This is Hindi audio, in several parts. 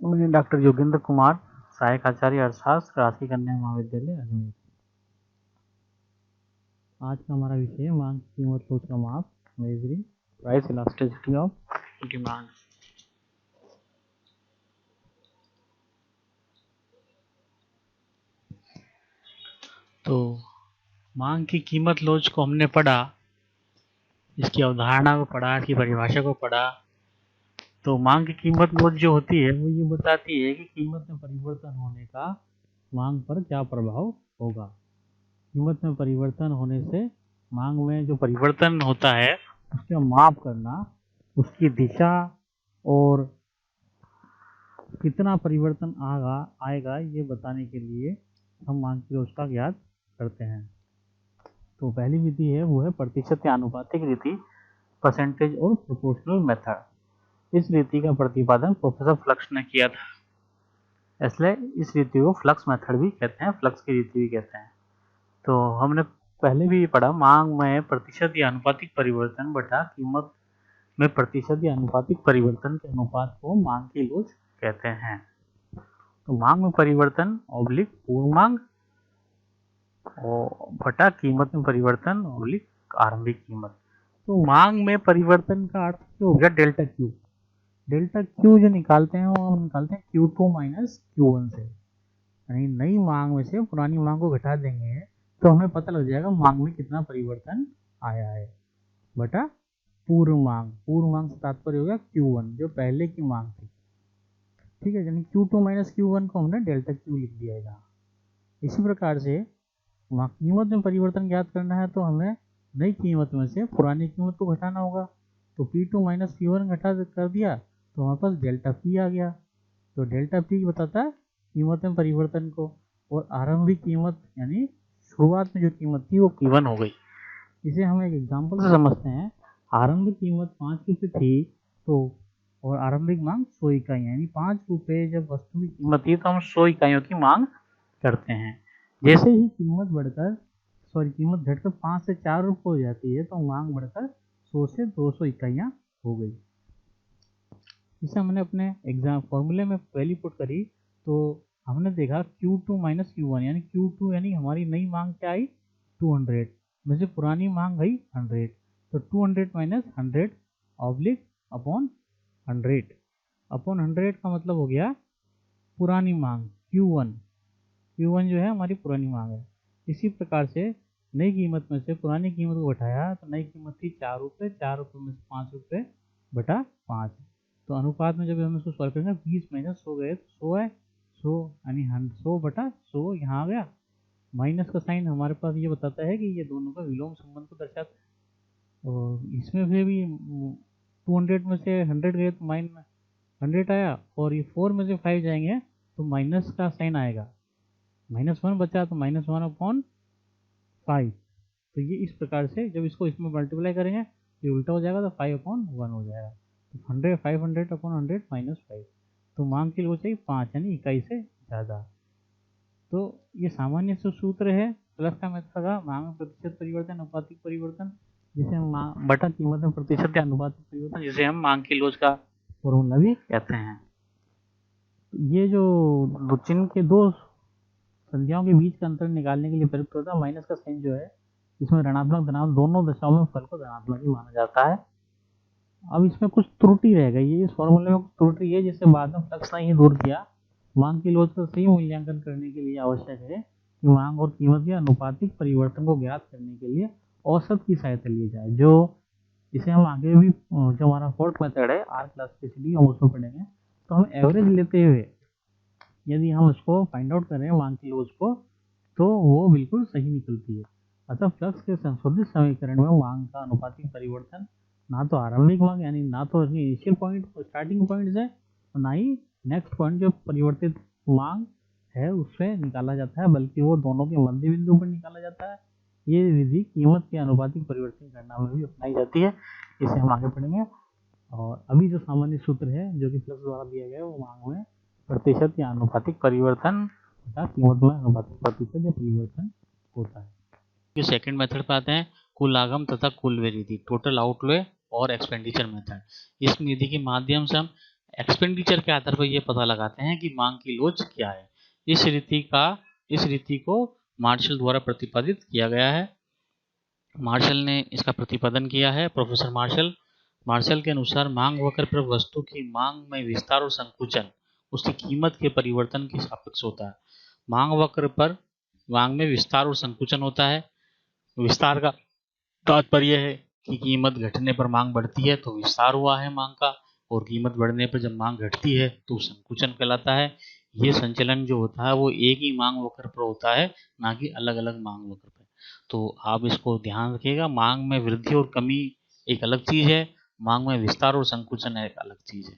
मैं डॉक्टर योगेंद्र कुमार, सहायक आचार्य अर्थशास्त्र, राजकीय कन्या महाविद्यालय अजमेर। आज का हमारा विषय है मांग की कीमत लोच का माप, measuring price elasticity of demand. तो मांग की कीमत लोच को हमने पढ़ा, इसकी अवधारणा को पढ़ा, इसकी परिभाषा को पढ़ा। तो मांग की कीमत लोच जो होती है वो ये बताती है कि कीमत में परिवर्तन होने का मांग पर क्या प्रभाव होगा। कीमत में परिवर्तन होने से मांग में जो परिवर्तन होता है उसका माप करना, उसकी दिशा और कितना परिवर्तन आएगा ये बताने के लिए हम मांग की लोच का ज्ञात करते हैं। तो पहली विधि है वो है प्रतिशत या आनुपातिक रीति, परसेंटेज और प्रोपोर्शनल मेथड। इस रीति का प्रतिपादन प्रोफेसर फ्लक्स ने किया था, इसलिए इस रीति को फ्लक्स मेथड भी कहते हैं, फ्लक्स की रीति भी कहते हैं। तो हमने पहले भी पढ़ा, मांग में प्रतिशत या अनुपातिक परिवर्तन बटा कीमत में प्रतिशत या अनुपातिक परिवर्तन के अनुपात को मांग की लोच कहते हैं। तो मांग में परिवर्तन ऑब्लिक पूर्व मांग और बटा कीमत में परिवर्तन ऑब्लिक आरंभिक कीमत। तो मांग में परिवर्तन का अर्थ क्या हो गया? Delta Q. डेल्टा क्यू जो निकालते हैं वो निकालते हैं Q2 माइनस Q1 से, यानी नई मांग में से पुरानी मांग को घटा देंगे तो हमें पता लग जाएगा मांग में कितना परिवर्तन आया है, बटा पूर्व मांग। पूर्व मांग से तात्पर्य हो गया Q1 जो पहले की मांग थी, ठीक है। यानी Q2 माइनस Q1 को हमने डेल्टा Q लिख दिया है। इसी प्रकार से कीमत में परिवर्तन ज्ञात करना है तो हमें नई कीमत में से पुरानी कीमत को घटाना होगा। तो P2 माइनस P1 घटा कर दिया तो हमारे पास डेल्टा P आ गया। तो डेल्टा P बताता है कीमत में परिवर्तन को, और आरंभिक कीमत यानी शुरुआत में जो कीमत थी वो P1 हो गई। इसे हम एक एग्जांपल से समझते हैं। आरंभिक कीमत 5 रुपये थी तो और आरंभिक मांग 100 इकाई, यानी 5 रुपये जब वस्तु की कीमत थी तो हम 100 इकाइयों की मांग करते हैं। जैसे ही कीमत घटकर 5 से 4 रुपये हो जाती है तो मांग बढ़कर 100 से 200 इकाइयाँ हो गई। इसे हमने अपने एग्जाम फॉर्मूले में पहली पुट करी तो हमने देखा Q2 माइनस Q1, यानी Q2 यानी हमारी नई मांग क्या आई 200 में से पुरानी मांग गई 100, तो 200 माइनस 100 ऑब्लिक अपॉन 100 अपॉन 100 का मतलब हो गया पुरानी मांग Q1 जो है हमारी पुरानी मांग है। इसी प्रकार से नई कीमत में से पुरानी कीमत को घटाया तो नई कीमत थी 4 रुपये, 4 रुपये में से 5 रुपये बटा 5, तो अनुपात में जब हम इसको सॉल्व करेंगे 20 माइनस 100 गए तो 100 है, 100 यानी 100 बटा 100 यहाँ आ गया। माइनस का साइन हमारे पास ये बताता है कि ये दोनों का विलोम संबंध को दर्शाता है। और इसमें फिर भी 200 में से 100 गए तो माइनस 100 आया, और ये 4 में से 5 जाएंगे तो माइनस का साइन आएगा, -1 बचा तो -1 अपॉन 5। तो ये इस प्रकार से जब इसको इसमें मल्टीप्लाई करेंगे ये उल्टा हो जाएगा तो 5 अपॉन 1 हो जाएगा। तो 500 अपॉन 100 माइनस 5, तो मांग की लोच चाहिए 5 यानी इकाई से ज़्यादा। तो ये सामान्य से सूत्र है प्लस का मेथड का, मांग में प्रतिशत परिवर्तन, अनुपातिक परिवर्तन, जिसे हम बटा कीमत में प्रतिशत या अनुपातिक परिवर्तन, जिसे हम मांग की लोच का फॉर्मूला भी कहते हैं। ये जो चिन्ह के दो संख्याओं के बीच का अंतर निकालने के लिए प्रयुक्त होता है। माइनस का साइन जो है इसमें ऋणात्मक धनात्मक दोनों दशाओं में फल को धनात्मक ही माना जाता है। अब इसमें कुछ त्रुटि रह गई है, इस फॉर्मूले में कुछ त्रुटि है जिसे बाद में फ्लक्स ने ही दूर किया। मांग की लोच का सही मूल्यांकन करने के लिए आवश्यक है कि मांग और कीमत के अनुपातिक परिवर्तन को ज्ञात करने के लिए औसत की सहायता ली जाए, जो इसे हम आगे भी जो हमारा फोर्थ मेथड है आर क्लासिसिटी हम उसमें पढ़ेंगे। तो हम एवरेज लेते हुए यदि हम उसको फाइंड आउट करें मांग की लोच को तो वो बिल्कुल सही निकलती है। अतः फ्लक्स के संशोधित समीकरण में मांग का अनुपातिक परिवर्तन ना तो आरंभिक मांग यानी ना तो इनिशियल पॉइंट स्टार्टिंग पॉइंट से, ना ही नेक्स्ट पॉइंट जो परिवर्तित मांग है उससे निकाला जाता है, बल्कि वो दोनों के मध्य बिंदु पर निकाला जाता है। ये विधि कीमत के अनुपातिक परिवर्तन करना में भी अपनाई जाती है, इसे हम आगे पढ़ेंगे। और अभी जो सामान्य सूत्र है जो कि फ्लक्स द्वारा दिया गया है वो मांग में प्रतिशत या अनुपातिक परिवर्तन तथा कीमत में अनुपातिक प्रतिशत या परिवर्तन होता है। ये सेकंड मेथड पे आते हैं, कुल आगम तथा कुल व्यय विधि, टोटल आउटले और एक्सपेंडिचर मेथड। इस विधि के माध्यम से हम एक्सपेंडिचर के आधार पर यह पता लगाते हैं कि मांग की लोच क्या है। इस रीति को मार्शल द्वारा प्रतिपादित किया गया है। मार्शल ने इसका प्रतिपादन किया है, प्रोफेसर मार्शल के अनुसार मांग वक्र पर वस्तु की मांग में विस्तार और संकुचन उसकी कीमत के परिवर्तन के सापेक्ष होता है। मांग वक्र पर मांग में विस्तार और संकुचन होता है। विस्तार का तात्पर्य है कि कीमत घटने पर मांग बढ़ती है तो विस्तार हुआ है मांग का, और कीमत बढ़ने पर जब मांग घटती है तो संकुचन कहलाता है। ये संचलन जो होता है वो एक ही मांग वक्र पर होता है, ना कि अलग अलग मांग वक्र पर। तो आप इसको ध्यान रखिएगा, मांग में वृद्धि और कमी एक अलग चीज है, मांग में विस्तार और संकुचन एक अलग चीज है।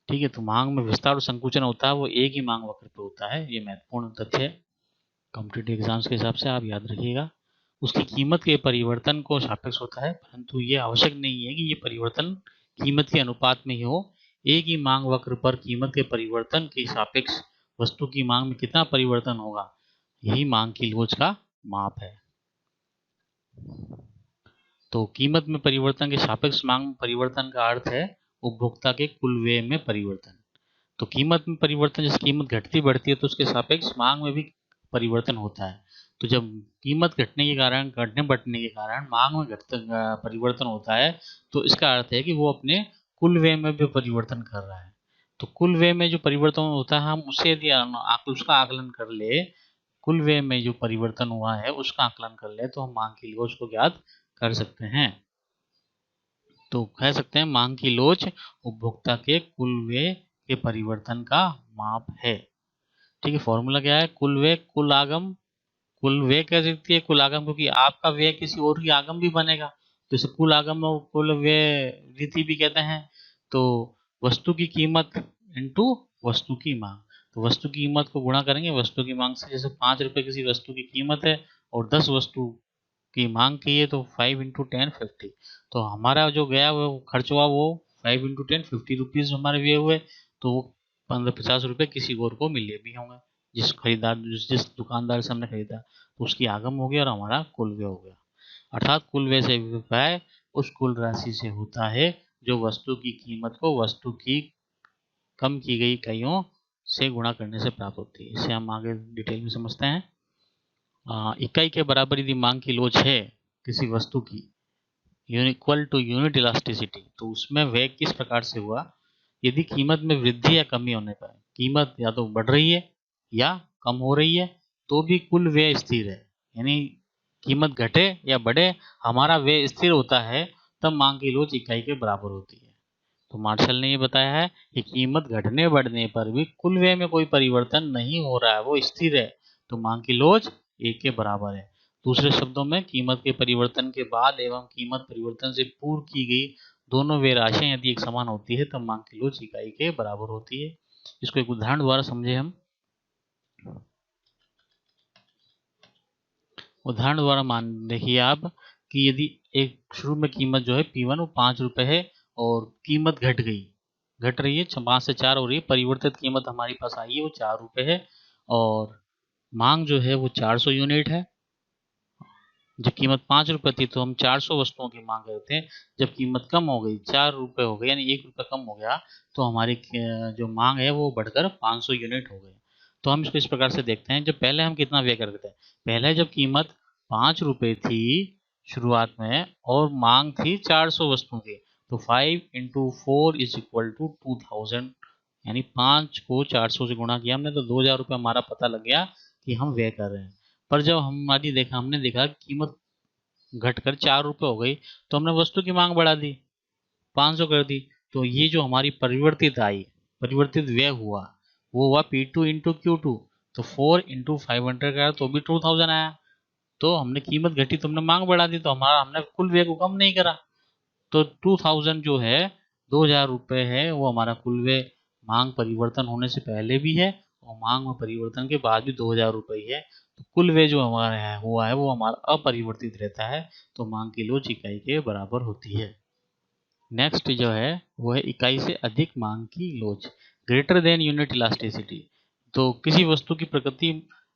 ठीक है, तो मांग में विस्तार और संकुचन होता है वो एक ही मांग वक्र पर होता है। ये महत्वपूर्ण तथ्य है, कॉम्पिटिटिव एग्जाम्स के हिसाब से आप याद रखिएगा। उसकी कीमत के परिवर्तन को सापेक्ष होता है, परंतु ये आवश्यक नहीं है कि ये परिवर्तन कीमत के अनुपात में ही हो। एक ही मांग वक्र पर कीमत के परिवर्तन के सापेक्ष वस्तु की मांग में कितना परिवर्तन होगा, यही मांग की लोच का माप है। तो कीमत में परिवर्तन के सापेक्ष मांग परिवर्तन का अर्थ है उपभोक्ता के कुल व्यय में परिवर्तन। तो कीमत में परिवर्तन, जैसे कीमत घटती बढ़ती है तो उसके सापेक्ष मांग में भी परिवर्तन होता है। तो जब कीमत घटने बढ़ने के कारण मांग में परिवर्तन होता है तो इसका अर्थ है कि वो अपने कुल व्यय में भी परिवर्तन कर रहा है। तो कुल व्यय में जो परिवर्तन होता है हम उसे यदि उसका आकलन कर ले, कुल व्यय में जो परिवर्तन हुआ है उसका आकलन कर ले तो हम मांग की लोच को ज्ञात कर सकते हैं। तो कह सकते हैं मांग की लोच उपभोक्ता के कुल व्यय के परिवर्तन का माप है। ठीक है, फॉर्मूला क्या है, कुल व्यय कुल आगम, कुल व्यय कह सकती है कुल आगम, क्योंकि आपका व्यय किसी और की आगम भी बनेगा, तो इसे कुल आगम और कुल व्यय रीति भी कहते हैं। तो वस्तु की कीमत इंटू वस्तु की मांग, तो वस्तु की कीमत को गुणा करेंगे वस्तु की मांग से। जैसे 5 रुपए किसी वस्तु की कीमत है और 10 वस्तु की मांग की है तो 5 इंटू 10 50। तो हमारा जो गया वो खर्च हुआ वो 5 इंटू 10 50 रुपीज हमारे व्यय हुए, तो वो 50 रुपए किसी और को मिले भी होंगे, जिस दुकानदार से हमने खरीदा, तो उसकी आगम हो गया और हमारा कुल व्यय हो गया। अर्थात कुल व्यय से व्यय उस कुल राशि से होता है जो वस्तु की कीमत को वस्तु की कम की गई इकाइयों से गुणा करने से प्राप्त होती है। इसे हम आगे डिटेल में समझते हैं। इकाई के बराबर यदि मांग की लोच है किसी वस्तु की इक्वल टू यूनिट इलास्टिसिटी, तो उसमें व्यय किस प्रकार से हुआ, यदि कीमत में वृद्धि या कमी होने पर कीमत या तो बढ़ रही है या कम हो रही है तो भी कुल व्यय स्थिर है, यानी कीमत घटे या बढ़े हमारा व्यय स्थिर होता है, तब मांग की लोच इकाई के बराबर होती है। तो मार्शल ने ये बताया है कि कीमत घटने बढ़ने पर भी कुल व्यय में कोई परिवर्तन नहीं हो रहा है, वो स्थिर है, तो मांग की लोच एक के बराबर है। दूसरे शब्दों में कीमत के परिवर्तन के बाद एवं कीमत परिवर्तन से पूर्व की गई दोनों व्यय राशियां यदि एक समान होती है तब मांग की लोच इकाई के बराबर होती है। इसको एक उदाहरण द्वारा समझे हम। उदाहरण द्वारा मान देखिए आप कि यदि एक शुरू में कीमत जो है P1 वो 5 रुपए है और कीमत घट रही है 5 से 4 हो रही है, परिवर्तित कीमत हमारे पास आई है वो 4 रुपए है और मांग जो है वो 400 यूनिट है। जब कीमत 5 रुपए थी तो हम 400 वस्तुओं की मांग करते हैं, जब कीमत कम हो गई 4 रुपए हो गई यानी 1 रुपए कम हो गया तो हमारी जो मांग है वो बढ़कर 500 यूनिट हो गई। तो हम इसको इस प्रकार से देखते हैं, जब पहले हम कितना व्यय करते हैं, पहले जब कीमत 5 रुपए थी शुरुआत में और मांग थी 400 वस्तुओं की, तो 5 इंटू 4 इज इक्वल टू 2000, यानी 5 को 400 से गुणा किया हमने तो 2000 रुपये हमारा पता लग गया कि हम व्यय कर रहे हैं। पर जब हमने देखा कीमत घटकर 4 रुपए हो गई तो हमने वस्तु की मांग बढ़ा दी, 500 कर दी, तो ये जो हमारी परिवर्तित व्यय हुआ वो हुआ P2 इंटू Q2, तो 4 इंटू 500 का तो भी 2000 आया। तो हमने कीमत घटी तो हमने मांग बढ़ा दी, तो हमने कुल व्यय को कम नहीं करा, तो 2000 जो है 2000 रुपए है वो हमारा कुल व्यय मांग परिवर्तन होने से पहले भी है और मांग में परिवर्तन के बाद भी 2000 रुपए ही है। तो कुल व्यय जो हमारा है हुआ है वो हमारा अपरिवर्तित रहता है, तो मांग की लोच इकाई के बराबर होती है। नेक्स्ट जो है वो है इकाई से अधिक मांग की लोच, ग्रेटर देन यूनिट इलास्टिसिटी। तो किसी वस्तु की प्रकृति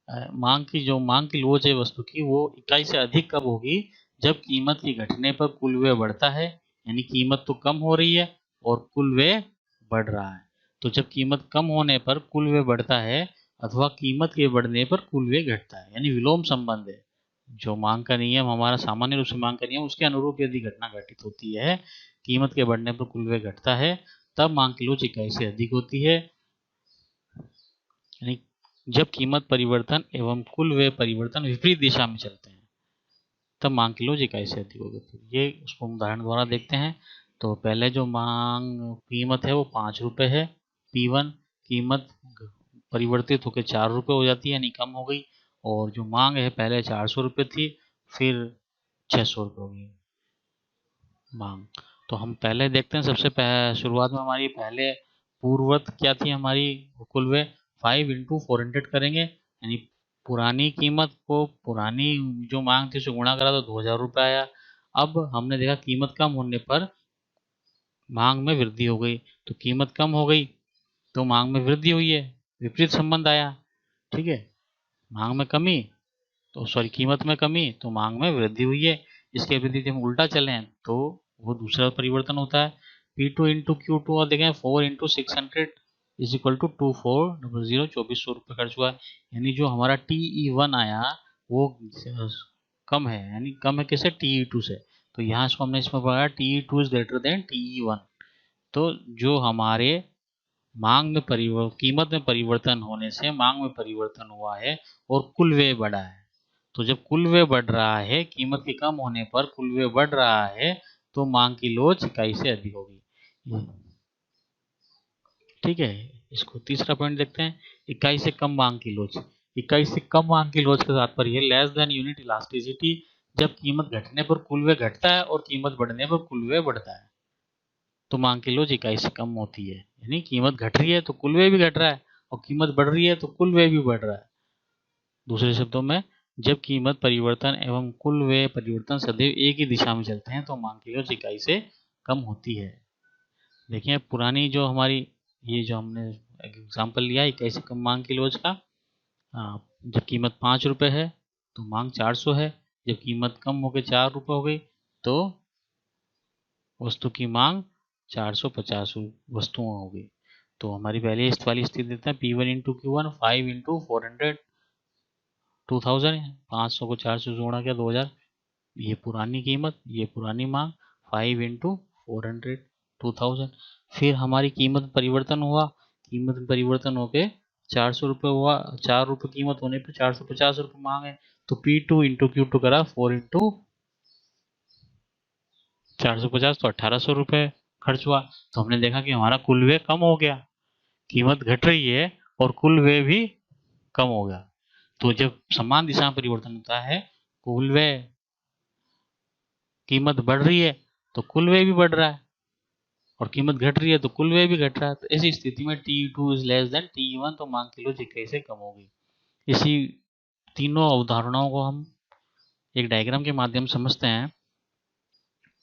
मांग की लोच है वस्तु की वो इकाई से अधिक कब होगी, जब कीमत की घटने पर कुल व्यय बढ़ता है, यानी कीमत तो कम हो रही है और कुल व्यय बढ़ रहा है। तो जब कीमत कम होने पर कुल व्यय बढ़ता है अथवा कीमत के बढ़ने पर कुल व्यय घटता है, यानी विलोम संबंध है। जो मांग का नियम हमारा सामान्य रूप से मांग का नियम, उसके अनुरूप यदि घटना घटित होती है, कीमत के बढ़ने पर कुल व्यय घटता है, तब मांग की लोच इकाई से अधिक होती है। यानी जब कीमत परिवर्तन एवं कुल व्यय परिवर्तन विपरीत दिशा में चलते हैं, तब मांग की लोच इकाई से अधिक होगी। तो ये उसको उदाहरण द्वारा देखते हैं। तो पहले जो मांग कीमत है वो 5 रुपये है, P1 कीमत परिवर्तित होकर 4 रुपये हो जाती है, यानी कम हो गई। और जो मांग है पहले 400 रुपये थी, फिर 600 रुपये हो गई मांग। तो हम पहले देखते हैं, सबसे शुरुआत में हमारी पहले पूर्वत क्या थी हमारी कुल व्यय, 5 इंटू 400 करेंगे, यानी पुरानी कीमत को पुरानी जो मांग थी उससे गुणा करा तो 2000 रुपये आया। अब हमने देखा कीमत कम होने पर मांग में वृद्धि हो गई, तो कीमत कम हो गई तो मांग में वृद्धि हुई है, विपरीत संबंध आया। ठीक है, मांग में कमी तो सॉरी कीमत में कमी तो मांग में वृद्धि हुई है। इसके विपरीत हम उल्टा चलें तो वो दूसरा परिवर्तन होता है, P2 इंटू Q2, और देखें 4 इंटू 600 इज इक्वल टू 2400, 2400 रुपये खर्च हुआ। यानी जो हमारा TE1 आया वो कम है, यानी कम है किससे, TE2 से। तो यहाँ इसको हमने इसमें पढ़ा TE2 is greater than TE1। तो जो हमारे मांग में कीमत में परिवर्तन होने से मांग में परिवर्तन हुआ है और कुल व्यय बढ़ा है। तो जब कुल व्यय बढ़ रहा है, कीमत के कम होने पर कुल व्यय बढ़ रहा है, तो मांग की लोच इकाई से अधिक होगी। ठीक है, इसको तीसरा पॉइंट देखते हैं, इकाई से कम मांग की लोच। इकाई से कम मांग की लोच का तात्पर्य लेस देन यूनिट इलास्टिसिटी, जब कीमत घटने पर कुल व्यय घटता है और कीमत बढ़ने पर कुल व्यय बढ़ता है, तो मांग की लोच इकाई से कम होती है। यानी कीमत घट रही है तो कुल व्यय भी घट रहा है, और कीमत बढ़ रही है तो कुल व्यय भी बढ़ रहा है। दूसरे शब्दों में, जब कीमत परिवर्तन एवं कुल व्यय परिवर्तन सदैव एक ही दिशा में चलते हैं, तो मांग की लोच इकाई से कम होती है। देखिए पुरानी जो हमारी ये जो हमने एग्जाम्पल लिया इकाई से कम मांग की लोच का, जब कीमत 5 रुपये है तो मांग 400 है, जब कीमत कम हो गई 4 रुपये हो गई तो वस्तु की मांग 450 वस्तुओं हो गई। तो हमारी पहले इस वाली स्थिति देते हैं, P1 इंटू Q1, 5 इंटू 400 2000, 500 को 400 से जोड़ा क्या 2000, ये पुरानी कीमत ये पुरानी मांग, 5 इंटू 400 2000। फिर हमारी कीमत परिवर्तन हुआ, कीमत में परिवर्तन होके 400 रुपये हुआ, 4 रुपये कीमत होने पर 450 रुपये मांग है, तो P2 इंटू Q2 करा 4 इंटू 450, तो 1800 रुपये खर्च हुआ। तो हमने देखा कि हमारा कुल व्यय कम हो गया, कीमत घट रही है और कुल व्यय भी कम हो गया। तो जब समान दिशा में परिवर्तन होता है, कुल व्यय कीमत बढ़ रही है तो कुल व्यय भी बढ़ रहा है, और कीमत घट रही है तो कुल व्यय भी घट रहा है। तो ऐसी स्थिति में TE2 is less than TE1, तो मांग की लोच इकाई से कम होगी। इसी तीनों अवधारणाओं को हम एक डायग्राम के माध्यम से समझते हैं।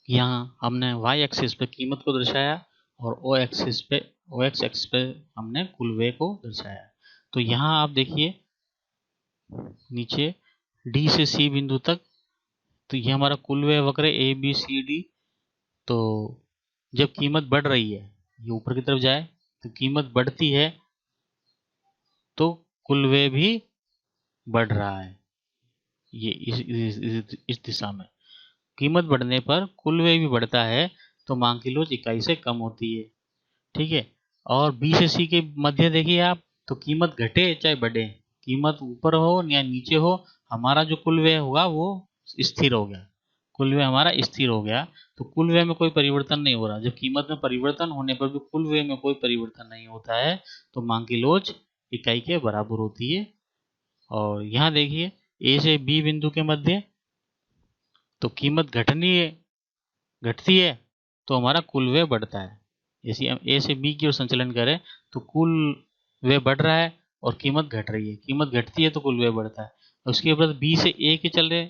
यहाँ हमने y एक्सिस पे कीमत को दर्शाया और o x एक्सिस पे हमने कुल व्यय को दर्शाया। तो यहाँ आप देखिए नीचे D से C बिंदु तक, तो ये हमारा कुल व्यय वक्र है ABCD। तो जब कीमत बढ़ रही है, ये ऊपर की तरफ जाए तो कीमत बढ़ती है तो कुल व्यय भी बढ़ रहा है, ये इस दिशा में। कीमत बढ़ने पर कुल व्यय भी बढ़ता है, तो मांग की लोच इकाई से कम होती है। ठीक है, और B से C के मध्य देखिए आप, तो कीमत घटे चाहे बढ़े, कीमत ऊपर हो या नीचे हो, हमारा जो कुल व्यय होगा वो स्थिर हो गया, कुल व्यय हमारा स्थिर हो गया। तो कुल व्यय में कोई परिवर्तन नहीं हो रहा। जब कीमत में परिवर्तन होने पर भी कुल व्यय में कोई परिवर्तन नहीं होता है, तो मांग की लोच इकाई के बराबर होती है। और यहाँ देखिए A से B बिंदु के मध्य, तो कीमत घटती है तो हमारा कुल व्यय बढ़ता है। जैसे हम A से B की ओर संचलन करें तो कुल व्यय बढ़ रहा है और कीमत घट रही है, कीमत घटती है तो कुल व्यय बढ़ता है। उसके बाद B से A के चल रहे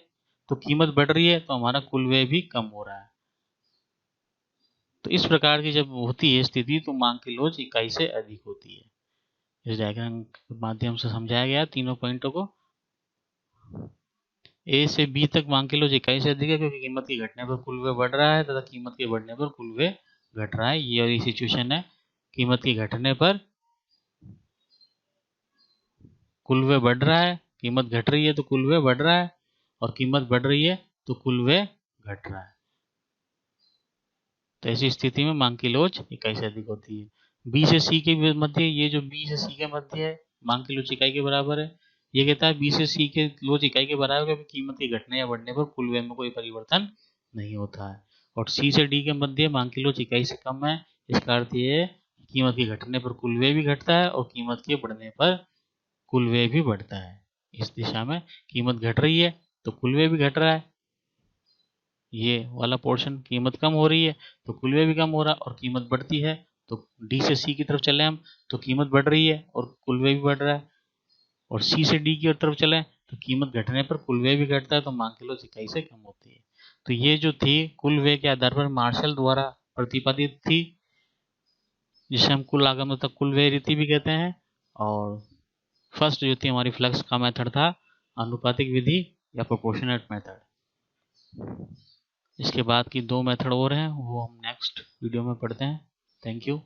तो कीमत बढ़ रही है तो हमारा कुल व्यय भी कम हो रहा है। तो इस प्रकार की जब होती है स्थिति, तो मांग की लोच इकाई से अधिक होती है। इस डायग्राम के माध्यम से समझाया गया तीनों पॉइंटों को। A से B तक मांग की लोच इकाई से अधिक है, क्योंकि कीमत के घटने पर कुल व्यय बढ़ रहा है तथा कीमत के बढ़ने पर कुल व्यय घट रहा है। ये वाली सिचुएशन है कीमत के घटने पर कुल व्यय बढ़ रहा है, कीमत घट रही है तो कुल व्यय बढ़ रहा है, और कीमत बढ़ रही है तो कुल व्यय घट रहा है। तो ऐसी स्थिति में मांग की लोच इकाई से अधिक होती है। बी से सी के मध्य, ये जो बी से सी के मध्य है, मांग की लोच इकाई के बराबर है। ये कहता है बी से सी के लोच इकाई के बराबर है, कीमत के घटने या बढ़ने पर कुल व्यय में कोई परिवर्तन नहीं होता है। और सी से डी के मध्य मांग की लोच इकाई से कम है, इसका अर्थ ये है कीमत के घटने पर कुल व्यय भी घटता है और कीमत के बढ़ने पर कुल व्यय भी बढ़ता है। इस दिशा में कीमत घट रही है तो कुल व्यय भी घट रहा है। ये वाला पोर्शन कीमत कम हो रही है तो कुल व्यय भी कम हो रहा है, और कीमत बढ़ती है तो डी से सी की तरफ चले हम तो कीमत बढ़ रही है और कुल व्यय भी बढ़ रहा है, और सी से डी की तरफ चले तो कीमत घटने पर कुल व्यय भी घटता है, तो मांग की लोच इकाई से कम होती है। तो ये जो थी कुल व्यय के आधार पर मार्शल द्वारा प्रतिपादित थी, जिसे हम कुल आगम तक कुल व्यय रीति भी कहते हैं। और फर्स्ट जो थी हमारी फ्लक्स का मेथड था अनुपातिक विधि या प्रोपोर्शनेट मेथड। इसके बाद की दो मेथड और हैं, वो हम नेक्स्ट वीडियो में पढ़ते हैं। Thank you.